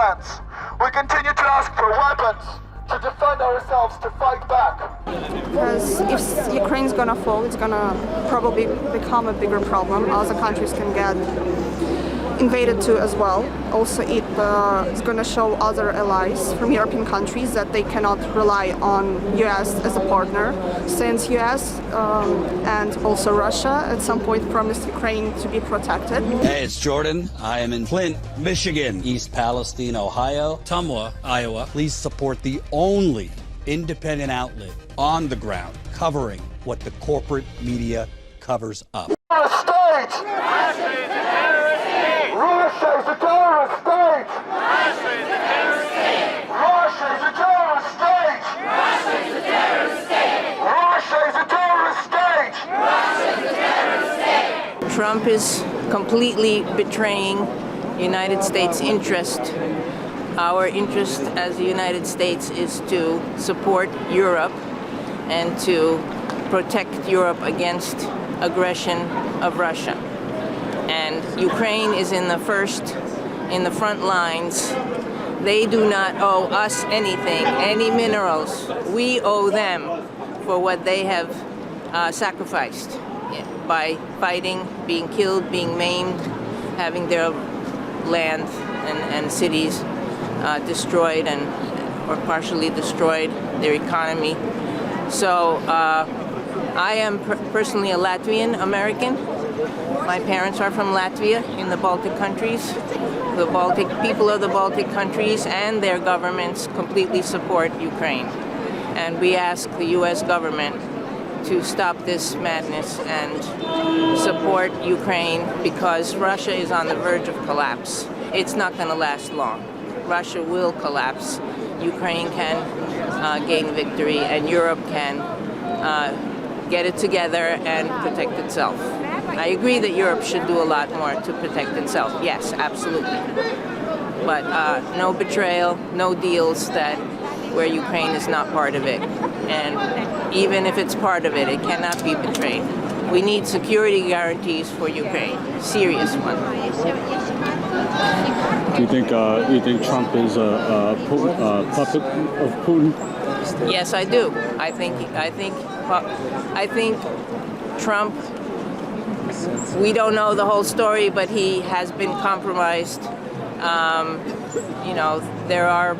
hands. We continue to ask for weapons to defend ourselves, to fight back. Because if Ukraine's gonna fall, it's gonna probably become a bigger problem. Other countries can get invaded too as well. Also, it's gonna show other allies from European countries that they cannot rely on US as a partner, since US and also Russia at some point promised Ukraine to be protected. Hey, it's Jordan. I am in Flint, Michigan, East Palestine, Ohio, Tumwa, Iowa. Please support the only independent outlet on the ground covering what the corporate media covers up. State! Russia is a terrorist state! Russia is a terrorist state! Russia is a terrorist state! Russia is a terrorist state! Russia is a terrorist state! Russia is a terrorist state! Trump is completely betraying United States interest. Our interest as the United States is to support Europe and to protect Europe against aggression of Russia. And Ukraine is in the front lines. They do not owe us anything, any minerals. We owe them for what they have sacrificed by fighting, being killed, being maimed, having their land and cities destroyed or partially destroyed, their economy. So I am personally a Latvian American. My parents are from Latvia in the Baltic countries. The Baltic people of the Baltic countries and their governments completely support Ukraine. And we ask the US government to stop this madness and support Ukraine, because Russia is on the verge of collapse. It's not going to last long. Russia will collapse. Ukraine can gain victory, and Europe can get it together and protect itself. I agree that Europe should do a lot more to protect itself. Yes, absolutely. But no betrayal, no deals where Ukraine is not part of it. And even if it's part of it, it cannot be betrayed. We need security guarantees for Ukraine, serious ones. Do you think Trump is a puppet of Putin? Yes, I do. I think Trump. We don't know the whole story, but he has been compromised. There are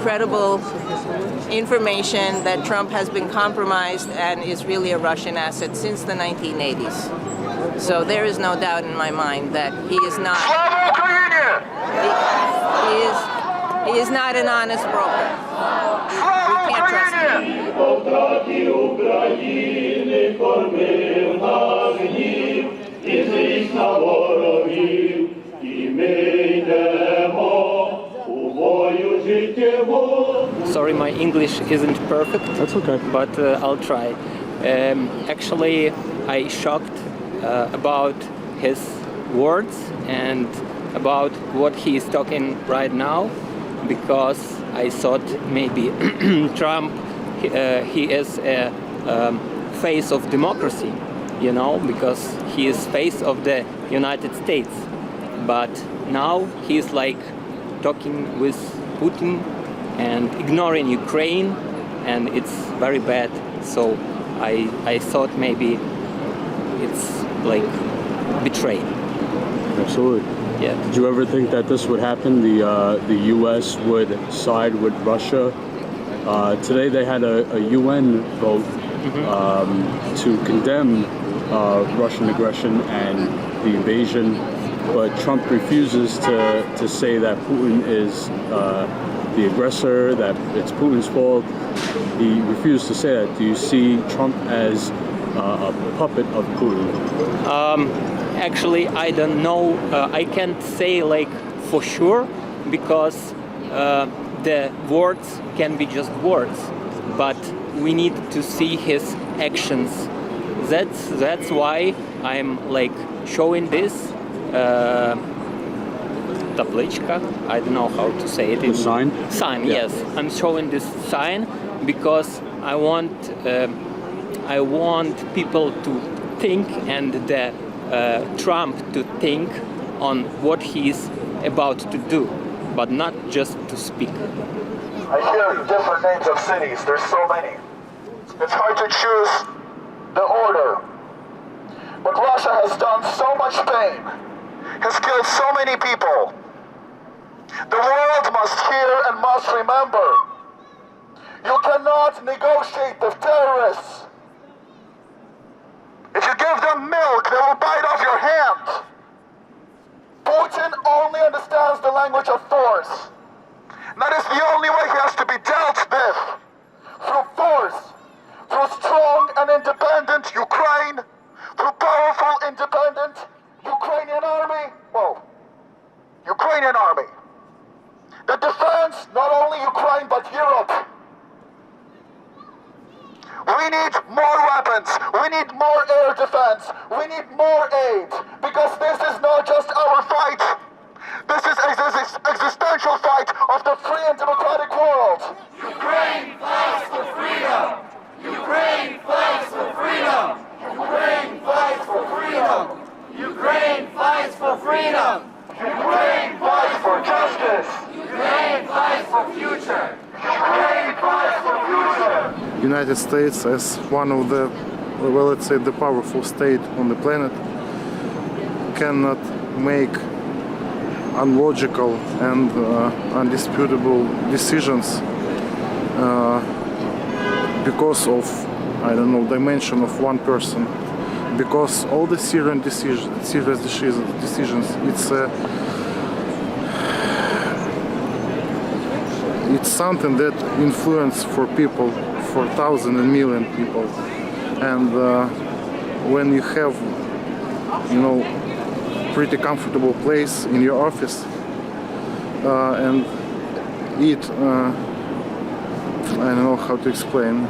credible information that Trump has been compromised and is really a Russian asset since the 1980s. So there is no doubt in my mind that he is not. He is not an honest broker. We can't trust him. Sorry, my English isn't perfect. That's okay. But I'll try. Actually, I shocked about his words and about what he is talking right now, because I thought maybe Trump, he is a face of democracy, because he is face of the United States. But now he is like talking with Putin and ignoring Ukraine, and it's very bad. So I thought maybe it's like betrayed. Absolutely. Yeah. Did you ever think that this would happen? The U.S. would side with Russia. Today they had a UN vote to condemn Russian aggression and the invasion, but Trump refuses to say that Putin is the aggressor, that it's Putin's fault. He refused to say that. Do you see Trump as a puppet of Putin? Actually, I don't know. I can't say like for sure, because the words can be just words, but we need to see his actions. That's why I'm like showing this tablichka. I don't know how to say it. The sign? Sign, yeah. Yes. I'm showing this sign because I want people to think, and Trump to think on what he's about to do. but not just to speak. I hear different names of cities. There's so many. It's hard to choose the order. But Russia has done so much pain, has killed so many people. The world must hear and must remember. You cannot negotiate with terrorists. If you give them milk, they will bite off your hand. Putin only understands the language of force. That is the only way he has to be dealt with. Through force, through strong and independent Ukraine, through powerful, independent Ukrainian army, Ukrainian army, that defends not only Ukraine but Europe. We need more weapons, we need more air defense, we need more aid, because this is not just our fight, this is existential fight of the free and democratic world. Ukraine fights for freedom! Ukraine fights for freedom! Ukraine fights for freedom! Ukraine fights for freedom! Ukraine fights for justice. Ukraine fights for future! Ukraine fights for future. United States, as one of the, well, let's say, the powerful state on the planet, cannot make unlogical and undisputable decisions because of, I don't know, dimension of one person. Because all the serious decisions, it's something that influence for people, for thousands and million people. And when you have, pretty comfortable place in your office and eat, I don't know how to explain.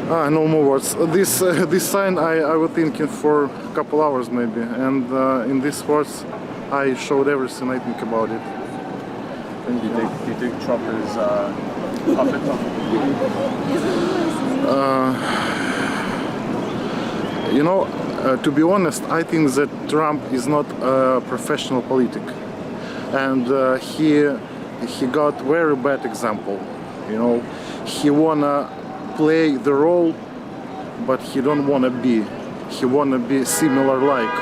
No more words. This sign I was thinking for a couple hours maybe, and in these words I showed everything I think about it. Do you think Trump is puppet? To be honest, I think that Trump is not a professional politic, and he got very bad example. He wanna play the role, but he don't wanna be. He wanna be similar like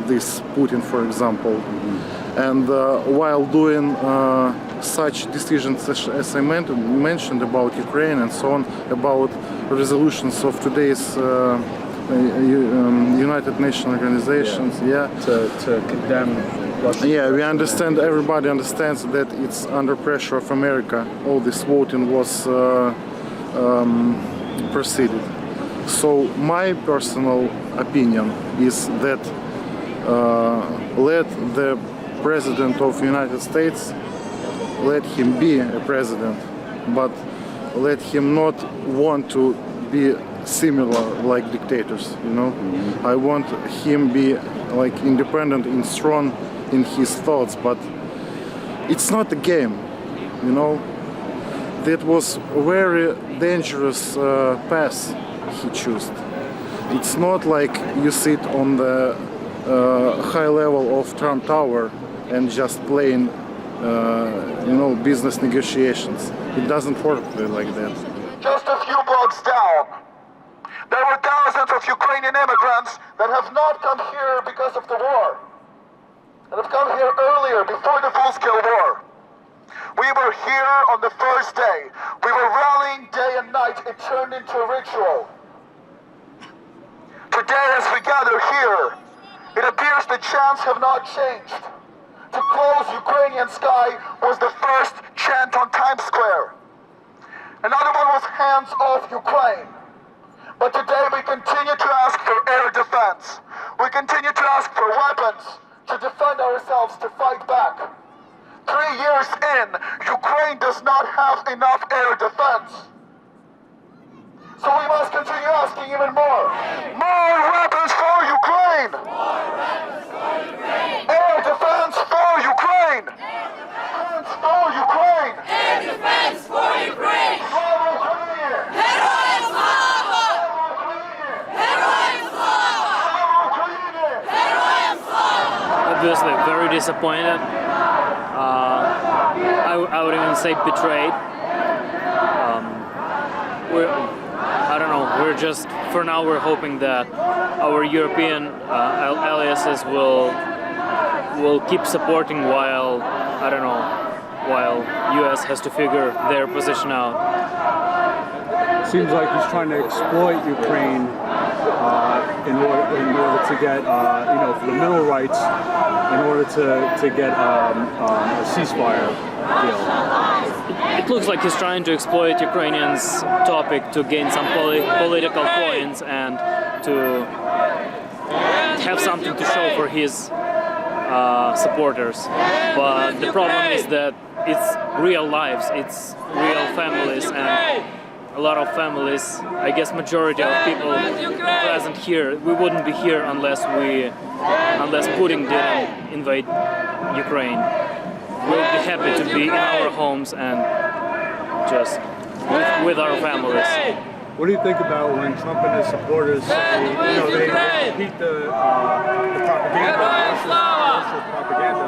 this Putin, for example. And while doing such decisions as I mentioned about Ukraine and so on, about resolutions of today's United Nations organizations, to condemn Russia. Yeah, we understand. Everybody understands that it's under pressure of America. All this voting was proceeded. So my personal opinion is that let the President of the United States, let him be a president, but let him not want to be similar like dictators, I want him be like independent and strong in his thoughts, but it's not a game, That was a very dangerous path he chose. It's not like you sit on the high level of Trump Tower and just playing, business negotiations. It doesn't work like that. Just a few blocks down, there were thousands of Ukrainian immigrants that have not come here because of the war, that have come here earlier, before the full-scale war. We were here on the first day. We were rallying day and night. It turned into a ritual. Today, as we gather here, it appears the chants have not changed. To close Ukrainian sky was the first chant on Times Square. Another one was hands off Ukraine. But today we continue to ask for air defense. We continue to ask for weapons to defend ourselves, to fight back. 3 years in, Ukraine does not have enough air defense. So we must continue asking even more. More weapons for Ukraine! More weapons for Ukraine! Air defense for Ukraine! Defense for Ukraine! Air defense for Ukraine! Slava Ukraine! Героям слава! Slava Ukraine! Героям слава! Slava Ukraine! Героям слава! Obviously very disappointed. I would even say betrayed. I don't know. We're just, for now, we're hoping that our European alliances will keep supporting while, I don't know, while US has to figure their position out. Seems like he's trying to exploit Ukraine in order to get, for the mineral rights, in order to get a ceasefire deal. It looks like he's trying to exploit Ukrainians' topic to gain some political points and to have something to show for his supporters. But the problem is that it's real lives, it's real families, and a lot of families, I guess majority of people present here, we wouldn't be here unless Putin didn't invade Ukraine. We'll be happy to be in our homes and just with our families. What do you think about when Trump and his supporters say, they repeat the propaganda, Russia's propaganda,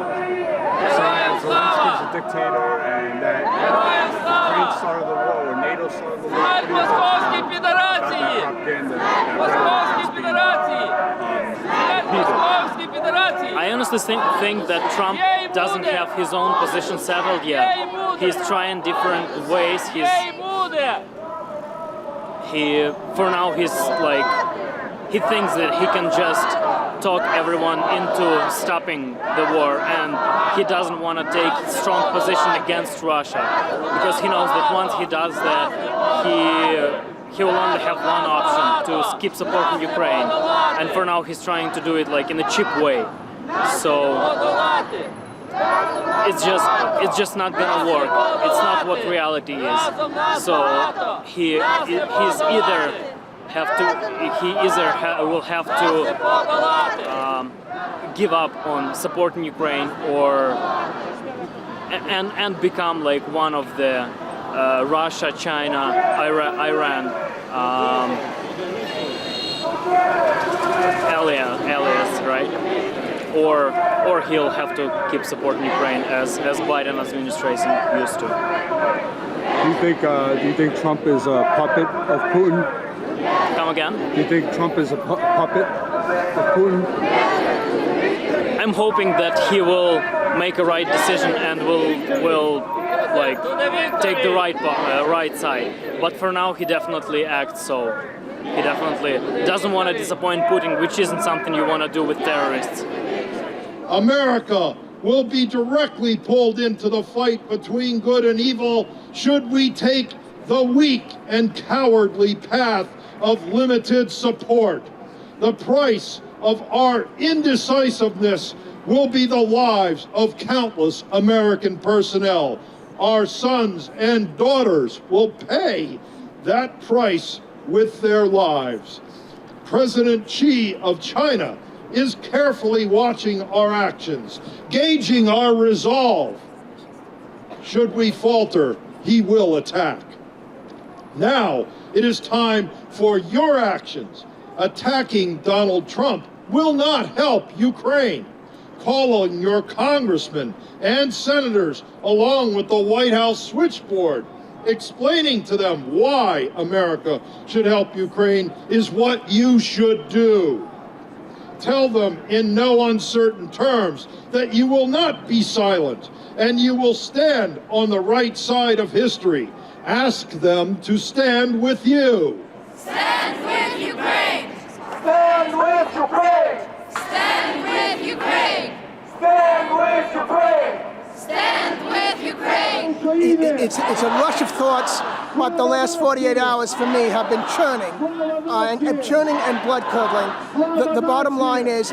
saying that Zelensky's a dictator and that Ukraine started the war or NATO started the war? What do you think about that propaganda? I honestly think that Trump doesn't have his own position settled yet. He's trying different ways. For now, he thinks that he can just talk everyone into stopping the war, and he doesn't want to take strong position against Russia because he knows that once he does that, he will only have one option to keep supporting Ukraine, and for now he's trying to do it in a cheap way. So it's just not gonna work. It's not what reality is. So he will have to give up on supporting Ukraine and become one of the Russia, China, Iran allies, right? Or he'll have to keep supporting Ukraine as Biden administration used to. Do you think Trump is a puppet of Putin? Come again? Do you think Trump is a puppet of Putin? I'm hoping that he will make a right decision and will take the right side. But for now, he definitely acts so. He definitely doesn't want to disappoint Putin, which isn't something you want to do with terrorists. America will be directly pulled into the fight between good and evil should we take the weak and cowardly path of limited support. The price of our indecisiveness will be the lives of countless American personnel. Our sons and daughters will pay that price with their lives. President Xi of China is carefully watching our actions, gauging our resolve. Should we falter, he will attack. Now it is time for your actions. Attacking Donald Trump will not help Ukraine. Calling your congressmen and senators along with the White House switchboard, explaining to them why America should help Ukraine is what you should do. Tell them in no uncertain terms that you will not be silent and you will stand on the right side of history. Ask them to stand with you. Stand with Ukraine! Stand with Ukraine! Stand with Ukraine! Stand with Ukraine! Stand with Ukraine! It's a rush of thoughts, but the last 48 hours for me have been churning, and blood-curdling. The bottom line is,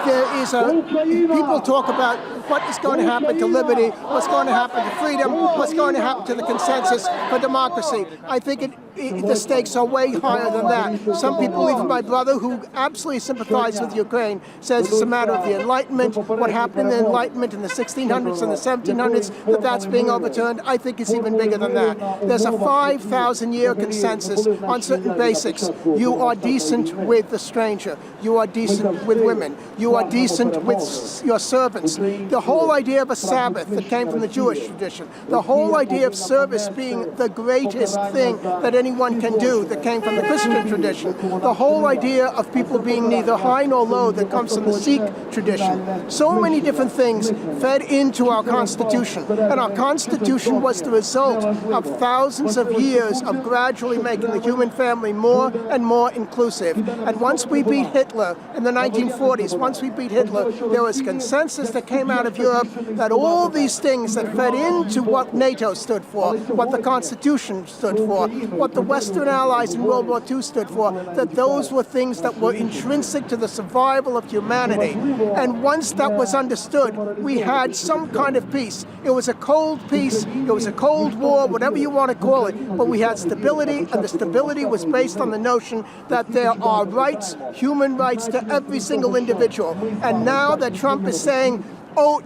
people talk about what is going to happen to liberty, what's going to happen to freedom, what's going to happen to the consensus for democracy. I think the stakes are way higher than that. Some people, even my brother, who absolutely sympathizes with Ukraine, says it's a matter of the Enlightenment, what happened in the Enlightenment in the 1600s and the 1700s, that's being overturned. I think it's even bigger than that. There's a 5,000-year consensus on certain basics. You are decent with the stranger. You are decent with women. You are decent with your servants. The whole idea of a Sabbath that came from the Jewish tradition, the whole idea of service being the greatest thing that anyone can do that came from the Christian tradition, the whole idea of people being neither high nor low that comes from the Sikh tradition. So many different things fed into our Constitution, and our Constitution was the result of thousands of years of gradually making the human family more and more inclusive. And once we beat Hitler in the 1940s, once we beat Hitler, there was consensus that came out of Europe that all these things that fed into what NATO stood for, what the Constitution stood for, what the Western Allies in World War II stood for, that those were things that were intrinsic to the survival of humanity. And once that was understood, we had some kind of peace. It was a cold peace, it was a cold war, whatever you want to call it, but we had stability, and the stability was based on the notion that there are rights, human rights to every single individual. And now that Trump is saying,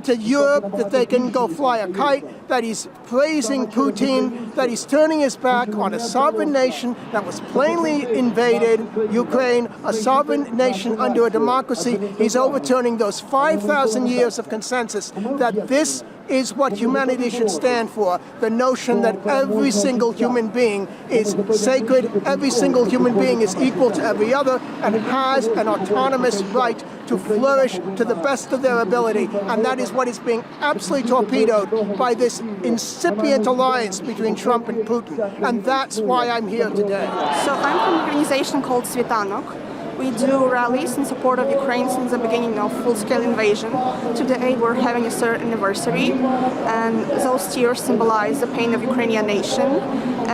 to Europe that they can go fly a kite, that he's praising Putin, that he's turning his back on a sovereign nation that was plainly invaded, Ukraine, a sovereign nation under a democracy. He's overturning those 5,000 years of consensus that this is what humanity should stand for, the notion that every single human being is sacred, every single human being is equal to every other, and has an autonomous right to flourish to the best of their ability. And that is what is being absolutely torpedoed by this incipient alliance between Trump and Putin. And that's why I'm here today. So I'm from an organization called Svitanok. We do rallies in support of Ukraine since the beginning of full-scale invasion. Today we're having a third anniversary, and those tears symbolize the pain of Ukrainian nation.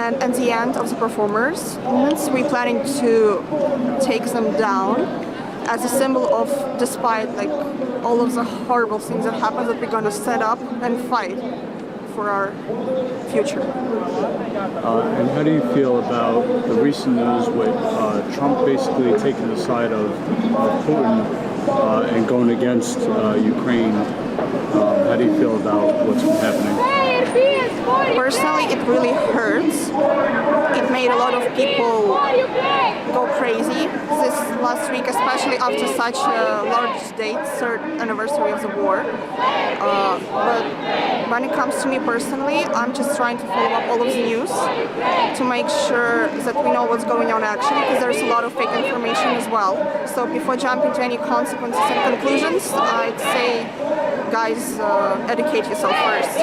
And at the end of the performance, we're planning to take them down as a symbol of, despite like all of the horrible things that happen, that we're going to set up and fight for our future. And how do you feel about the recent news with Trump basically taking the side of Putin and going against Ukraine? How do you feel about what's been happening? Personally, it really hurts. It made a lot of people go crazy this last week, especially after such a large date, third anniversary of the war. But when it comes to me personally, I'm just trying to follow up all of the news to make sure that we know what's going on actually, because there's a lot of fake information as well. So before jumping to any consequences and conclusions, I'd say, guys, educate yourself first.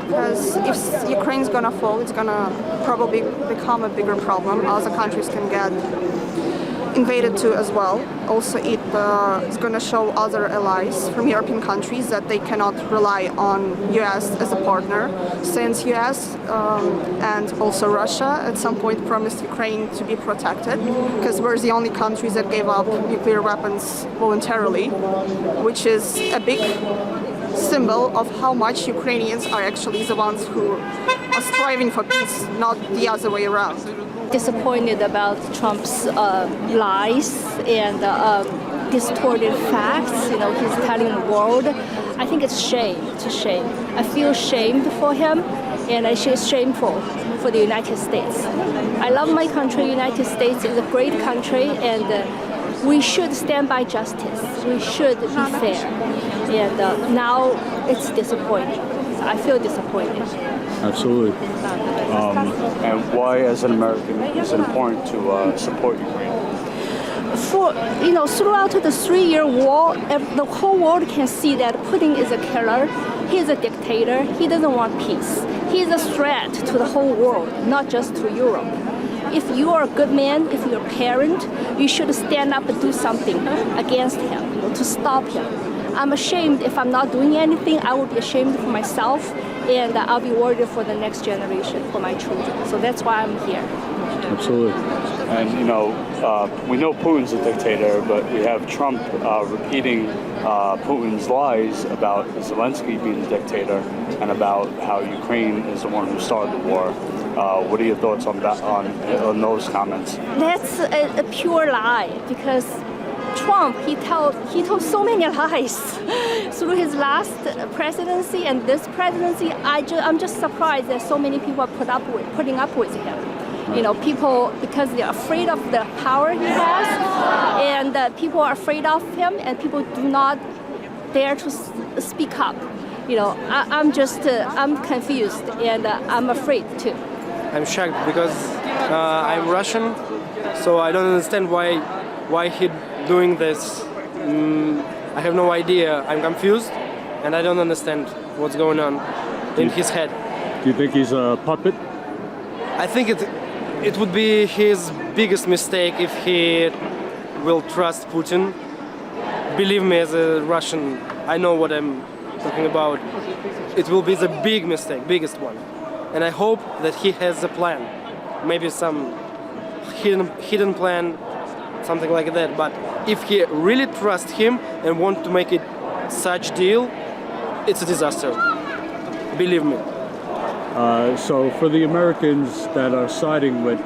Because if Ukraine's gonna fall, it's gonna probably become a bigger problem. Other countries can get invaded too as well. Also, it's gonna show other allies from European countries that they cannot rely on US as a partner, since US and also Russia at some point promised Ukraine to be protected, because we're the only countries that gave up nuclear weapons voluntarily, which is a big symbol of how much Ukrainians are actually the ones who are striving for peace, not the other way around. Disappointed about Trump's lies and distorted facts. You know, he's telling the world. I think it's shame. It's a shame. I feel shamed for him, and I feel shameful for the United States. I love my country. United States is a great country, and we should stand by justice. We should be fair. And now it's disappointing. I feel disappointed. Absolutely. And why, as an American, is it important to support Ukraine? Throughout the 3-year war, the whole world can see that Putin is a killer. He's a dictator. He doesn't want peace. He's a threat to the whole world, not just to Europe. If you are a good man, if you're a parent, you should stand up and do something against him, to stop him. I'm ashamed if I'm not doing anything. I will be ashamed for myself, and I'll be worried for the next generation, for my children. So that's why I'm here. Absolutely. And we know Putin's a dictator, but we have Trump repeating Putin's lies about Zelensky being the dictator and about how Ukraine is the one who started the war. What are your thoughts on that, on those comments? That's a pure lie, because Trump, he told so many lies through his last presidency and this presidency. I'm just surprised that so many people are putting up with him. You know, people, because they're afraid of the power he has, and people are afraid of him, and people do not dare to speak up. You know, I'm confused, and I'm afraid too. I'm shocked because I'm Russian, so I don't understand why he doing this. I have no idea. I'm confused, and I don't understand what's going on in his head. Do you think he's a puppet? I think it would be his biggest mistake if he will trust Putin. Believe me, as a Russian, I know what I'm talking about. It will be the big mistake, biggest one. And I hope that he has a plan, maybe some hidden plan, something like that. But if he really trusts him and want to make it such deal, it's a disaster. Believe me. So for the Americans that are siding with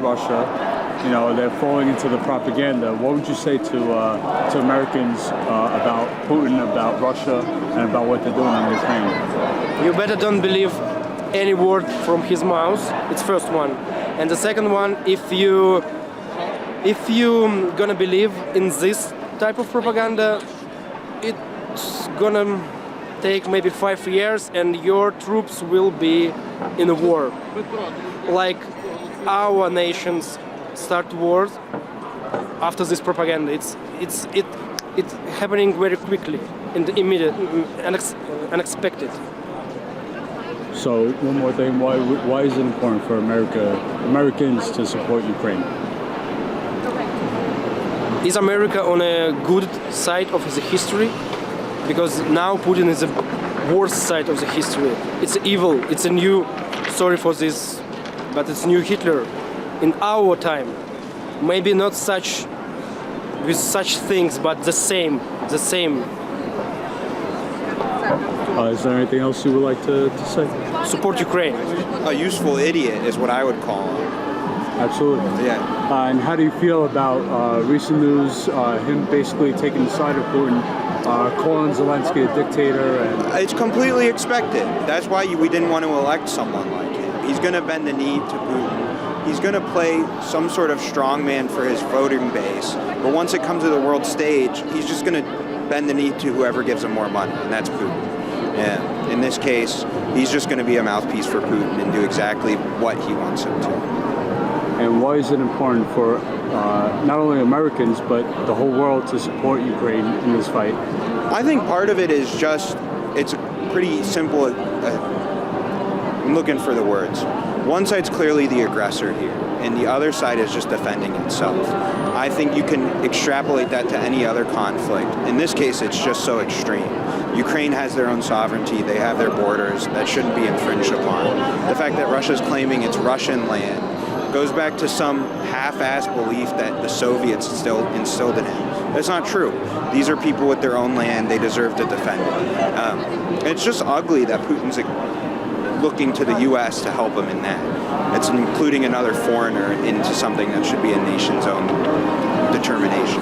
Russia, you know, they're falling into the propaganda. What would you say to Americans about Putin, about Russia, and about what they're doing in Ukraine? You better don't believe any word from his mouth. It's first one. And the second one, if you gonna believe in this type of propaganda, it's gonna take maybe 5 years and your troops will be in a war. Like our nations start wars after this propaganda. It's happening very quickly and immediate, unexpected. So one more thing, why is it important for Americans to support Ukraine? Is America on a good side of the history? Because now Putin is the worst side of the history. It's evil. It's a new, sorry for this, but it's new Hitler. In our time, maybe not such with such things, but the same. Is there anything else you would like to say? Support Ukraine. A useful idiot is what I would call him. Absolutely. Yeah. And how do you feel about recent news, him basically taking the side of Putin, calling Zelensky a dictator? And it's completely expected. That's why we didn't want to elect someone like him. He's going to bend the knee to Putin. He's going to play some sort of strongman for his voting base. But once it comes to the world stage, he's just going to bend the knee to whoever gives him more money, and that's Putin. Yeah. In this case, he's just going to be a mouthpiece for Putin and do exactly what he wants him to. And why is it important for not only Americans, but the whole world to support Ukraine in this fight? I think part of it is just, it's pretty simple. I'm looking for the words. One side's clearly the aggressor here, and the other side is just defending itself. I think you can extrapolate that to any other conflict. In this case, it's just so extreme. Ukraine has their own sovereignty, they have their borders, that shouldn't be infringed upon. The fact that Russia's claiming it's Russian land goes back to some half-assed belief that the Soviets still instilled in him. That's not true. These are people with their own land, they deserve to defend it. It's just ugly that Putin's looking to the U.S. to help him in that. It's including another foreigner into something that should be a nation's own determination.